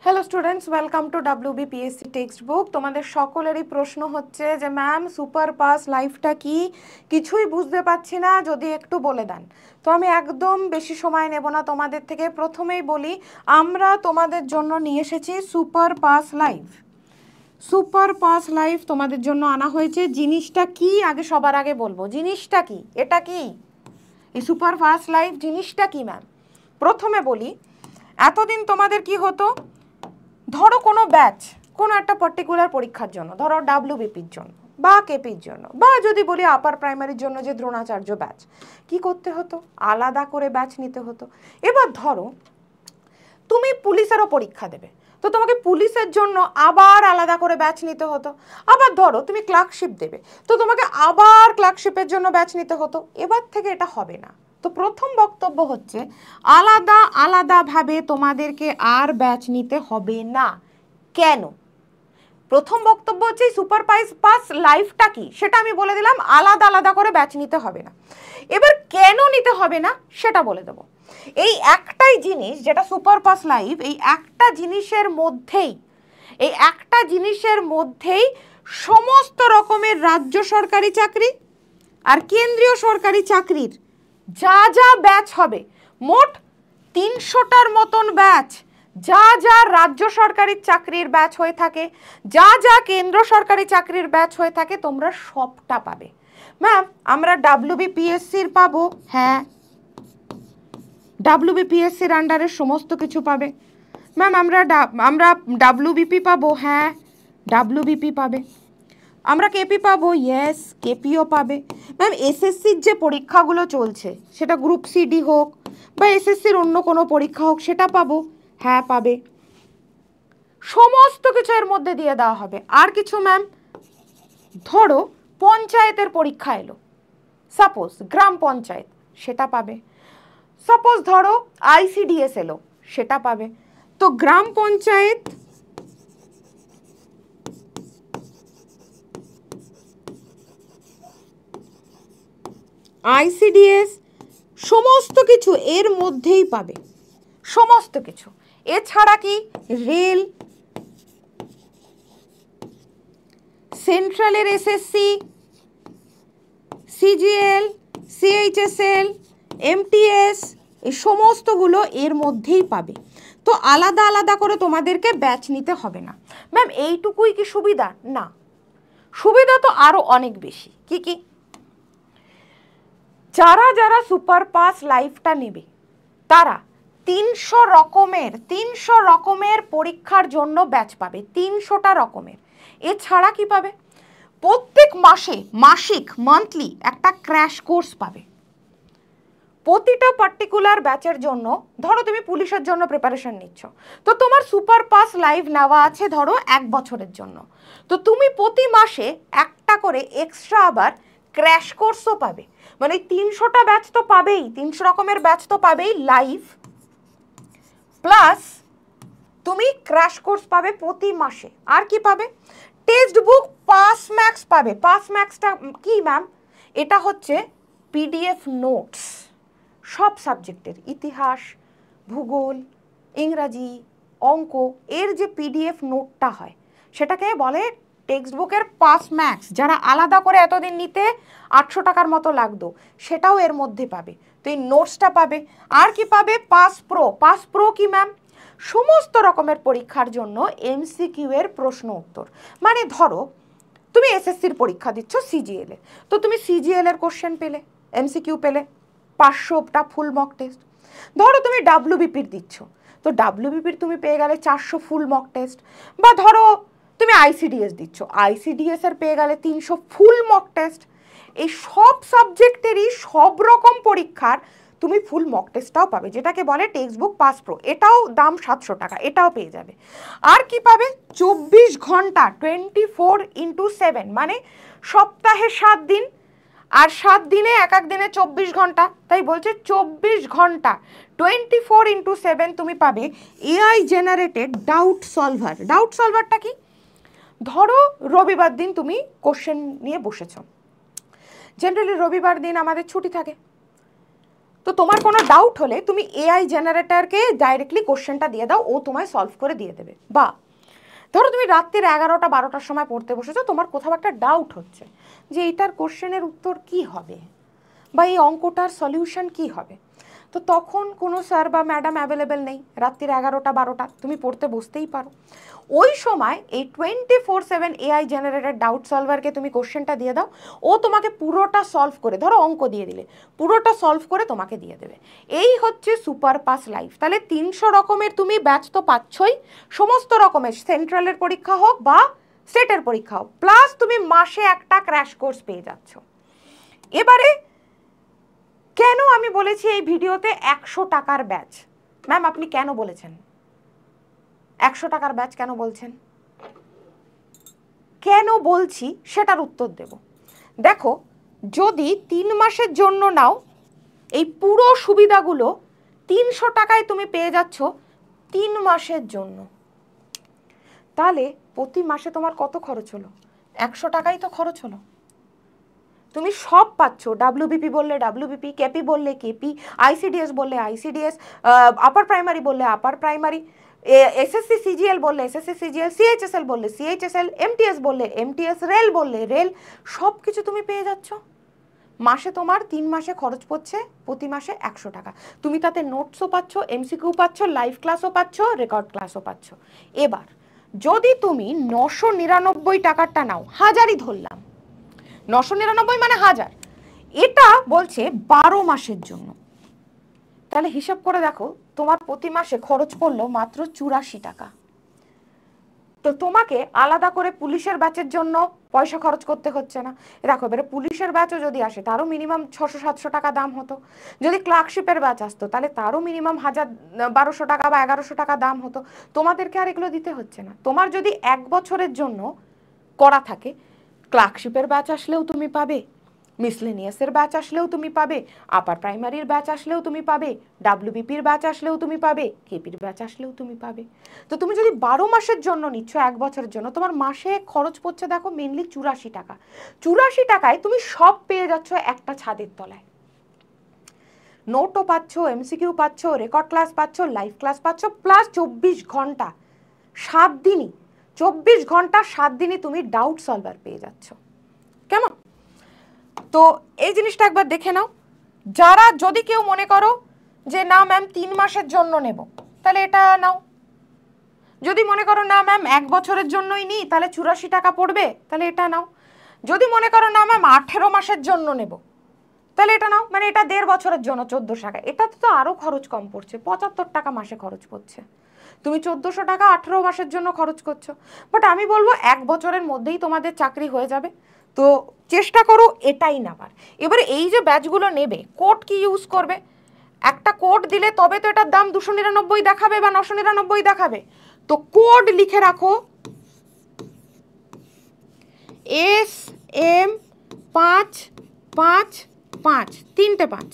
Hello students, welcome to WBPSC text book. তোমাদের সকলেরই প্রশ্ন হচ্ছে যে ম্যাম সুপার পাস লাইফটা কি, কিছুই বুঝতে পারছি না, যদি একটু বলে দেন। তো আমি একদম বেশি সময় নেব না তোমাদের থেকে। প্রথমেই বলি, আমরা তোমাদের জন্য নিয়ে এসেছি super pass life. Super pass life তোমাদের জন্য আনা হয়েছে। জিনিসটা কি আগে সবার আগে বলবো, জিনিসটা কি, এটা কি এই সুপার পাস লাইফ জিনিসটা কি ম্যাম? প্রথমে বলি, এতদিন তোমাদের কি হতো, ধরো কোনো ব্যাচ কোনো একটা পার্টিকুলার পরীক্ষার জন্য, ধরো WBPর জন্য বা কেপির জন্য, বা যদি বলি আপার প্রাইমারির জন্য যে দ্রোণাচার্য ব্যাচ, কি করতে হতো, আলাদা করে ব্যাচ নিতে হতো। এবার ধরো তুমি পুলিশেরও পরীক্ষা দেবে, তো তোমাকে পুলিশের জন্য আবার আলাদা করে ব্যাচ নিতে হতো। আবার ধরো তুমি ক্লার্কশিপ দেবে, তো তোমাকে আবার ক্লার্কশিপের জন্য ব্যাচ নিতে হতো। এবার থেকে এটা হবে না। তো প্রথম বক্তব্য হচ্ছে, আলাদা আলাদাভাবে তোমাদেরকে আর ব্যাচ নিতে হবে না। কেন? প্রথম বক্তব্য হচ্ছে সুপার পাস লাইফটা কি সেটা আমি বলে দিলাম, আলাদা আলাদা করে ব্যাচ নিতে হবে না। এবার কেন নিতে হবে না সেটা বলে দেবো। এই একটাই জিনিস যেটা সুপার পাস লাইফ, এই একটা জিনিসের মধ্যেই সমস্ত রকমের রাজ্য সরকারি চাকরি আর কেন্দ্রীয় সরকারি চাকরির যা যা ব্যাচ হবে, মোট 300টার মতন ব্যাচ, যা যা রাজ্য সরকারি চাকরির ব্যাচ হয়ে থাকে, যা যা কেন্দ্র সরকারি চাকরির ব্যাচ হয়ে থাকে, তোমরা সবটা পাবে। ম্যাম আমরা WBPSCর পাবো, হ্যাঁ WBPSCর আন্ডারে সমস্ত কিছু পাবে। ম্যাম আমরা WBP পাবো, হ্যাঁ WBP পাবে। আমরা কেপি পাবো, ইয়েস কেপিও পাবে। ম্যাম এসএসসির যে পরীক্ষাগুলো চলছে, সেটা গ্রুপ সিডি হোক বা এসএসসির অন্য কোনো পরীক্ষা হোক, সেটা পাবো, হ্যাঁ পাবে। সমস্ত কিছু এর মধ্যে দিয়ে দেওয়া হবে। আর কিছু ম্যাম, ধরো পঞ্চায়েতের পরীক্ষা এলো, সাপোজ গ্রাম পঞ্চায়েত, সেটা পাবে। সাপোজ ধরো ICDS এলো, সেটা পাবে। তো গ্রাম পঞ্চায়েত, ICDS সমস্ত কিছু এর মধ্যেই পাবে, সমস্ত কিছু। এছাড়া কি rail, সেন্ট্রালের SSC, CGL, CHSL, MTS, এই সমস্তগুলো এর মধ্যেই পাবে। তো আলাদা আলাদা করে তোমাদেরকে ব্যাচ নিতে হবে না। ম্যাম এইটুকুই কি সুবিধা? না, সুবিধা তো আরও অনেক বেশি। কি কি? যারা যারা সুপার পাস লাইফটা নেবে, তারা 300 রকমের পরীক্ষার জন্য ব্যাচ পাবে, 300টা রকমের। এছাড়া কি পাবে, প্রত্যেক মাসিক মান্থলি একটা ক্র্যাশ কোর্স পাবে। প্রতিটা পার্টিকুলার ব্যাচের জন্য, ধরো তুমি পুলিশের জন্য প্রিপারেশন নিচ্ছ, তো তোমার সুপার পাস লাইভ নেওয়া আছে ধরো 1 বছরের জন্য, তো তুমি প্রতি মাসে একটা করে এক্সট্রা আবার ক্র্যাশ কোর্সও পাবে। মানে 300টা ব্যাচ তো পাবেই, 300 রকমের ব্যাচ তো পাবেই লাইভ, প্লাস তুমি ক্র্যাশ কোর্স পাবে প্রতি মাসে। আর কি পাবে? টেক্সট বুক পাস ম্যাক্স পাবে। পাস ম্যাক্সটা কি ম্যাম? এটা হচ্ছে PDF নোটস, সব সাবজেক্টের, ইতিহাস, ভূগোল, ইংরাজি, অঙ্ক, এর যে PDF নোটটা হয়, সেটাকে বলে টেক্সট বুকের পাস ম্যাক্স। যারা আলাদা করে এতদিন নিতে 800 টাকার মতো লাগতো, সেটাও এর মধ্যে পাবে। তো এই নোটসটা পাবে। আর কি পাবে? Pass pro. পাস প্রো কি ম্যাম? সমস্ত রকমের পরীক্ষার জন্য MCQ এর প্রশ্ন উত্তর। মানে ধরো তুমি SSCর পরীক্ষা দিচ্ছ CGL এ, তো তুমি CGL এর কোশ্চেন পেলে, MCQ পেলে, 500টা ফুল মক টেস্ট। ধরো তুমি WBPর দিচ্ছ, তো WBPর তুমি পেয়ে গেলে 400 ফুল মক টেস্ট। বা ধরো তুমি ICDS দিচ্ছ, ICDS এর পেয়ে গেলে 300 ফুল মক টেস্ট। এই সব সাবজেক্টেরই সব রকম পরীক্ষার তুমি ফুল মক টেস্টটাও পাবে, যেটাকে বলে টেক্সট বুক পাস প্রো। এটাও দাম 700 টাকা, এটাও পেয়ে যাবে। আর কি পাবে? 24 ঘন্টা, 24x7, মানে সপ্তাহে 7 দিন, আর 7 দিনে এক এক দিনে 24 ঘন্টা, তাই বলছে 24 ঘন্টা 24x7 তুমি পাবে AI generated doubt solver. Doubt সলভারটা কি? ধরো রবিবার দিন তুমি কোশ্চেন নিয়ে বসেছ, জেনারেলি রবিবার দিন আমাদের ছুটি থাকে, তো তোমার কোনো ডাউট হলে তুমি এআই জেনারেটরকে ডাইরেক্টলি কোশ্চেনটা দিয়ে দাও, ও তোমায় সলভ করে দিয়ে দেবে। বা ধরো তুমি রাত্রির 11টা 12টার সময় পড়তে বসেছো, তোমার কোথাও একটা ডাউট হচ্ছে যে এইটার কোশ্চেনের উত্তর কি হবে বা এই অঙ্কটার সলিউশন কি হবে, তো তখন কোনো স্যার বা ম্যাডাম অ্যাভেলেবেল নেই, রাত্রির 11টা 12টা তুমি পড়তে বসতেই পারো। ওই সময় এই 24/7 এআই জেনারেটেড ডাউট সলভারকে তুমি কোশ্চেনটা দিয়ে দাও, ও তোমাকে পুরোটা সলভ করে, ধরো অঙ্ক দিয়ে দিলে, পুরোটা সলভ করে তোমাকে দিয়ে দেবে। এই হচ্ছে সুপার পাস লাইফ। তাহলে 300 রকমের তুমি ব্যাচ তো পাচ্ছই, সমস্ত রকমের, সেন্ট্রালের পরীক্ষা হোক বা স্টেটের পরীক্ষা হোক, প্লাস তুমি মাসে একটা ক্র্যাশ কোর্স পেয়ে যাচ্ছ। এবারে কেন আমি বলেছি এই ভিডিওতে 100 টাকার ব্যাচ? ম্যাম আপনি কেন বলেছেন 100 টাকার ব্যাচ, কেন বলছেন? কেন বলছি সেটার উত্তর দেব। দেখো, যদি 3 মাসের জন্য নাও, এই পুরো সুবিধাগুলো 300 টাকায় তুমি পেয়ে যাচ্ছ 3 মাসের জন্য, তাহলে প্রতি মাসে তোমার কত খরচ হলো? 100 টাকাই তো খরচ হলো। তুমি সব পাচ্ছ, ডাব্লিউবিপি বললে ডাব্লিউবিপি, কেপি বললে কেপি, আইসিডিএস বললে আইসিডিএস, আপার প্রাইমারি বললে আপার প্রাইমারি, এসএসসি সিজিএল বললে এসএসসি সিজিএল, সিএইচএসএল বললে সিএইচএসএল, এমটিএস বললে এমটিএস, রেল বললে রেল, সব কিছু তুমি পেয়ে যাচ্ছ। মাসে তোমার 3 মাসে খরচ পড়ছে প্রতি মাসে 100 টাকা। তুমি তাতে নোটসও পাচ্ছ, এমসিকিউ পাচ্ছ, লাইভ ক্লাসও পাচ্ছ, রেকর্ড ক্লাসও পাচ্ছ। এবার যদি তুমি 999 টাকারটা নাও, হাজারই ধরলাম, 999 মানে 1000, এটা বলছে 12 মাসের জন্য, তাহলে হিসাব করে দেখো তোমার প্রতি মাসে খরচ পড়লো মাত্র 84 টাকা। তো তোমাকে আলাদা করে পুলিশের ব্যাচের জন্য পয়সা খরচ করতে হচ্ছে না। দেখো এবারে পুলিশের ব্যাচও যদি আসে তারও মিনিমাম 600-700 টাকা দাম হতো। যদি ক্লার্কশিপের ব্যাচ আসতো তাহলে তারও মিনিমাম 1200 টাকা বা 1100 টাকা দাম হতো। তোমাদেরকে আর এগুলো দিতে হচ্ছে না। তোমার যদি 1 বছরের জন্য করা থাকে, ক্লার্কশিপের ব্যাচ আসলেও তুমি পাবে, মিসলেনিয়াসের ব্যাচ আসলেও তুমি পাবে, আপার প্রাইমারির ব্যাচ আসলেও তুমি পাবে, ডাব্লিউবিপির ব্যাচ আসলেও তুমি পাবে, কেপির ব্যাচ আসলেও তুমি পাবে। তো তুমি যদি 12 মাসের জন্য নিচ্ছ, 1 বছরের জন্য, তোমার মাসে খরচ পড়ছে দেখো মেনলি 84 টাকা। 84 টাকায় তুমি সব পেয়ে যাচ্ছ একটা ছাদের তলায়। নোটও পাচ্ছ, এমসিকিউ পাচ্ছ, রেকর্ড ক্লাস পাচ্ছ, লাইভ ক্লাস পাচ্ছ, প্লাস 24 ঘন্টা 7 দিনই, 24 ঘন্টা 7 দিনই তুমি ডাউট সলভার পেয়ে যাচ্ছ। কেমন? তো এই জিনিসটা একবার দেখে নাও। যারা, যদি কেউ মনে করো যে না ম্যাম 3 মাসের জন্য নেব, তাহলে এটা নাও। যদি মনে করো না ম্যাম 1 বছরের জন্যই নিই, তাহলে 84 টাকা পড়বে, তাহলে এটা নাও। যদি মনে করো না ম্যাম 18 মাসের জন্য নেব, তাহলে এটা নাও। মানে এটা 1.5 বছরের জন্য 1400 টাকা। এটাতে তো আরও খরচ কম পড়ছে, 75 টাকা মাসে খরচ পড়ছে। তুমি 1400 টাকা 18 মাসের জন্য খরচ করছো। বাট আমি বলবো 1 বছরের মধ্যেই তোমাদের চাকরি হয়ে যাবে। তো চেষ্টা করো এটাই নেবার। এবারে এই যে ব্যাচগুলো নেবে, কোড কি ইউজ করবে? একটা কোড দিলে তবে তো এটার দাম 299 দেখাবে বা 999 দেখাবে। তো কোড লিখে রাখো SM555, 3টে 5,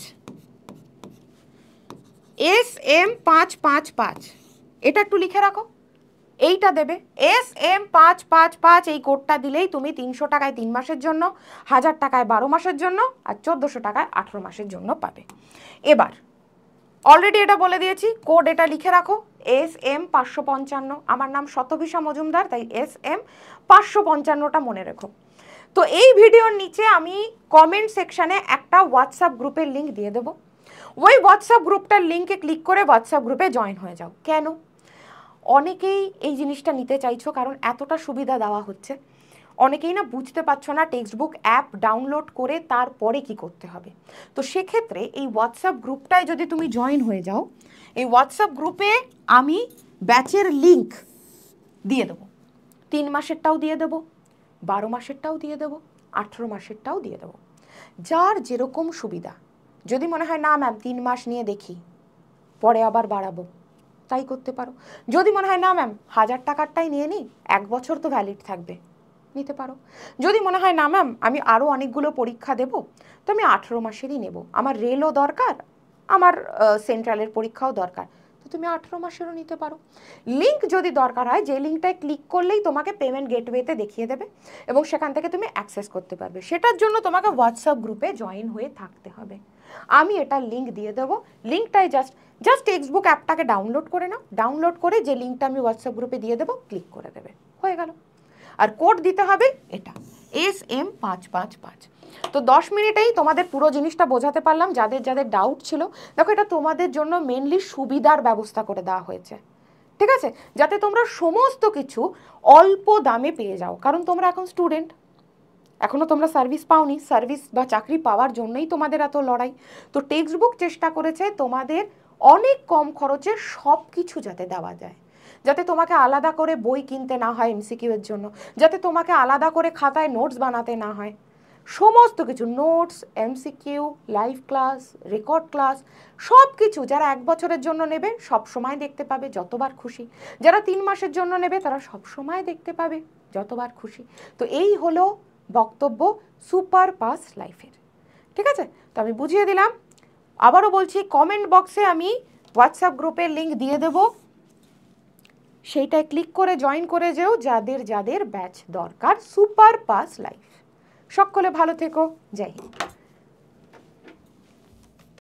SM555, এটা একটু লিখে রাখো। এইটা দেবে SM555, এই কোডটা দিলেই তুমি 300 টাকায় 3 মাসের জন্য, 1000 টাকায় 12 মাসের জন্য, আর 1400 টাকায় 18 মাসের জন্য পাবে। এবার অলরেডি এটা বলে দিয়েছি, কোড এটা লিখে রাখো SM555। আমার নাম শতভিষা মজুমদার, তাই SM555টা মনে রেখো। তো এই ভিডিওর নিচে আমি কমেন্ট সেকশানে একটা হোয়াটসঅ্যাপ গ্রুপের লিঙ্ক দিয়ে দেবো। ওই হোয়াটসঅ্যাপ গ্রুপটার লিঙ্কে ক্লিক করে হোয়াটসঅ্যাপ গ্রুপে জয়েন হয়ে যাও। কেন? অনেকেই এই জিনিসটা নিতে চাইছো কারণ এতটা সুবিধা দেওয়া হচ্ছে। অনেকেই না বুঝতে পারছো না টেক্সট বুক অ্যাপ ডাউনলোড করে তারপরে কি করতে হবে। তো সেক্ষেত্রে এই হোয়াটসঅ্যাপ গ্রুপটায় যদি তুমি জয়েন হয়ে যাও, এই হোয়াটসঅ্যাপ গ্রুপে আমি ব্যাচের লিঙ্ক দিয়ে দেবো। 3 মাসেরটাও দিয়ে দেবো, 12 মাসেরটাও দিয়ে দেবো, 18 মাসেরটাও দিয়ে দেবো, যার যেরকম সুবিধা। যদি মনে হয় না ম্যাম 3 মাস নিয়ে দেখি, পরে আবার বাড়াবো, তাই করতে পারো। যদি মনে হয় না ম্যাম 1000 টাকারটাই নিয়ে নিই, 1 বছর তো ভ্যালিড থাকবে, নিতে পারো। যদি মনে হয় না ম্যাম আমি আরও অনেকগুলো পরীক্ষা দেব, তো আমি 18 মাসেরই নেব, আমার রেলও দরকার, আমার সেন্ট্রালের পরীক্ষাও দরকার, তো তুমি 18 মাসেরও নিতে পারো। লিঙ্ক যদি দরকার হয়, যে লিঙ্কটায় ক্লিক করলেই তোমাকে পেমেন্ট গেটওয়েতে দেখিয়ে দেবে এবং সেখান থেকে তুমি অ্যাক্সেস করতে পারবে। সেটার জন্য তোমাকে হোয়াটসঅ্যাপ গ্রুপে জয়েন হয়ে থাকতে হবে। আমি এটার লিঙ্ক দিয়ে দেবো। লিঙ্কটাই জাস্ট টেক্সটবুক অ্যাপটাকে ডাউনলোড করে নাও, ডাউনলোড করে যে লিঙ্কটা আমি হোয়াটসঅ্যাপ গ্রুপে দিয়ে দেবো ক্লিক করে দেবে, হয়ে গেল। আর কোড দিতে হবে এটা SM555। তো 10 মিনিটেই তোমাদের পুরো জিনিসটা বোঝাতে পারলাম। যাদের যাদের ডাউট ছিল, দেখো এটা তোমাদের জন্য মেনলি সুবিধার ব্যবস্থা করে দেওয়া হয়েছে, ঠিক আছে, যাতে তোমরা সমস্ত কিছু অল্প দামে পেয়ে যাও। কারণ তোমরা এখন স্টুডেন্ট, এখনও তোমরা সার্ভিস পাওনি, সার্ভিস বা চাকরি পাওয়ার জন্যই তোমাদের এত লড়াই। তো টেক্সটবুক চেষ্টা করেছে তোমাদের অনেক কম খরচে সব কিছু যাতে দেওয়া যায়, যাতে তোমাকে আলাদা করে বই কিনতে না হয় MCQ এর জন্য, যাতে তোমাকে আলাদা করে খাতায় নোটস বানাতে না হয়। সমস্ত কিছু notes, MCQ, live class, record class, সব কিছু যারা 1 বছরের জন্য নেবে সব সময় দেখতে পাবে যতবার খুশি, যারা 3 মাসের জন্য নেবে তারা সব সময় দেখতে পাবে যতবার খুশি। তো এই হলো বক্তব্য সুপার পাস লাইফের, ঠিক আছে। তো আমি বুঝিয়ে দিলাম। আবারও বলছি, কমেন্ট বক্সে আমি হোয়াটসঅ্যাপ গ্রুপের লিঙ্ক দিয়ে দেবো, সেইটায় ক্লিক করে জয়েন করে যেও যাদের যাদের ব্যাচ দরকার সুপার পাস লাইফ। সকলে ভালো থেকো, জয় হিন্দ।